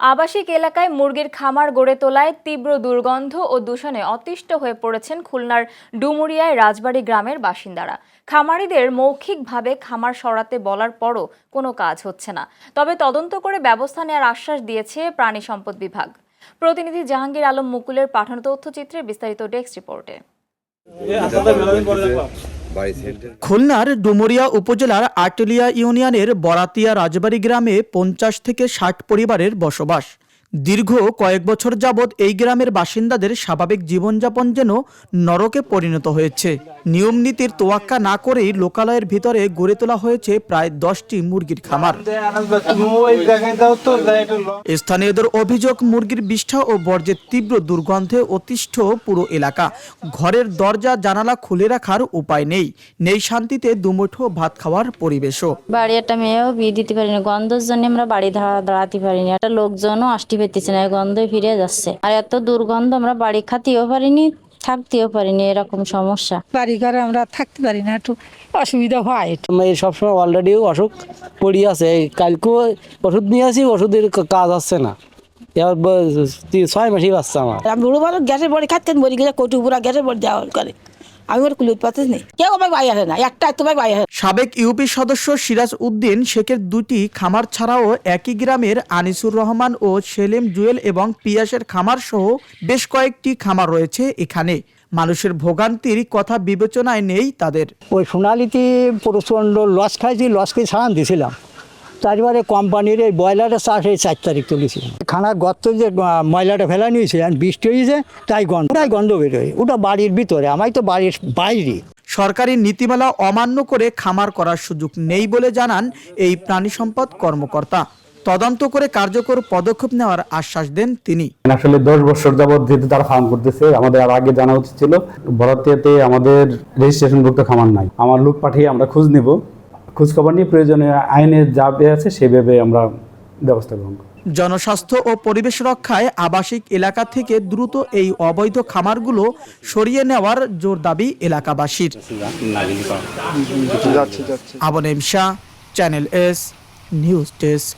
আবাসিক এলাকায় মুরগির খামার গড়ে তোলায় তীব্র দুর্গন্ধ ও দূষণে অতিষ্ঠ হয়ে পড়েছেন খুলনার ডুমুরিয়ায় রাজবাড়ী গ্রামের বাসিন্দারা। খামারিদের মৌখিকভাবে খামার সরাতে বলার পরও কোনো কাজ হচ্ছে না। তবে তদন্ত করে ব্যবস্থা নেওয়ার আশ্বাস দিয়েছে প্রাণী সম্পদ বিভাগ। প্রতিনিধি জাহাঙ্গীর আলম মুকুলের পাঠানো তথ্যচিত্রে বিস্তারিত ডেস্ক রিপোর্টে। খুলনার ডুমুরিয়া উপজেলার আটলিয়া ইউনিয়নের বরাতিয়া রাজবাড়ী গ্রামে 50 থেকে 60 পরিবারের বসবাস। দীর্ঘ কয়েক বছর যাবৎ এই গ্রামের বাসিন্দাদের স্বাভাবিক জীবনযাপন যেন নরকে পরিণত হয়েছে। নিয়ম নীতির তোয়াক্কা না করেই লোকালয়ের ভিতরে গড়ে তোলা হয়েছে প্রায় 10টি মুরগির খামার। স্থানীয়দের অভিযোগ, মুরগির বিষ্ঠা ও বর্জ্যের তীব্র দুর্গন্ধে অতিষ্ঠ পুরো এলাকা। ঘরের দরজা জানালা খুলে রাখার উপায় নেই শান্তিতে দুমুঠো ভাত খাওয়ার পরিবেশও। বাড়ি একটা মেয়েও বিয়ে দিতে পারি না, গন্ধের জন্য আমরা বাড়ি দাঁড়াতে পারিনি। একটা লোকজনও আসতে পেতেছে না, গন্ধে ফিরে যাচ্ছে। আর এত দুর্গন্ধ, আমরা বাড়ি খাতেও পারিনি, থাকতেও পারিনি, এরকম সমস্যা। বাড়ি ঘরে আমরা থাকতে পারি না, একটু অসুবিধা হয়। সবসময় অলরেডি অসুখ পড়ে আছে। কালকেও ওষুধ নিয়ে আসি, ওষুধের কাজ আসছে না। 6 মাসই বাচ্চা আমার। আমি বুড়ো মানুষ, গ্যাসের বড়ি খাচ্ছেন, মরি গেলে কটু পুরা গ্যাসের বড়ি দেওয়া করে। আমি ওর কুলিত পাচ্ছি নেই, কেউ আমার বাড়ি আসে না, একটা তোমার বাড়ি আসে। সাবেক ইউপি সদস্য সিরাজ উদ্দিন শেখের 2টি খামার ছাড়াও একই গ্রামের আনিসুর রহমান ও সেলিম জুয়েল এবং পিয়াসের খামার সহ বেশ কয়েকটি খামার রয়েছে এখানে। মানুষের ভোগান্তির কথা বিবেচনায় নেই তাদের। ওই সোনালিতে প্রচণ্ড লস খেয়ে ছাড়ান দিয়েছিলাম। তারপরে কোম্পানির এই ব্রয়লারের চাষ এই 4 তারিখ তুলেছিলাম। খানার গর্ত যে ময়লাটা ফেলা নিয়েছে, বৃষ্টি হয়েছে তাই গন্ধ বেরোয়। ওটা বাড়ির ভিতরে, আমি তো বাড়ির বাইরে। সরকারি নীতিমালা অমান্য করে খামার করার সুযোগ নেই বলে জানান এই প্রাণী সম্পদ কর্মকর্তা। তদন্ত করে কার্যকর পদক্ষেপ নেওয়ার আশ্বাস দেন তিনি। আসলে 10 বছর যাবত যেহেতু তারা ফার্ম করতেছে, আমাদের আর আগে জানা উচিত ছিল। বরাতিয়াতে আমাদের রেজিস্ট্রেশনভুক্ত খামার নাই। আমার লোক পাঠিয়ে আমরা খোঁজ নেব, খোঁজ খবর নিয়ে প্রয়োজনীয় আইনের যা আছে সেভাবে আমরা ব্যবস্থা গ্রহণ করব। জনস্বাস্থ্য ও পরিবেশ রক্ষায় আবাসিক এলাকা থেকে দ্রুত এই অবৈধ খামারগুলো সরিয়ে নেওয়ার জোর দাবি এলাকাবাসীর। Abu name Shah, channel S news desk.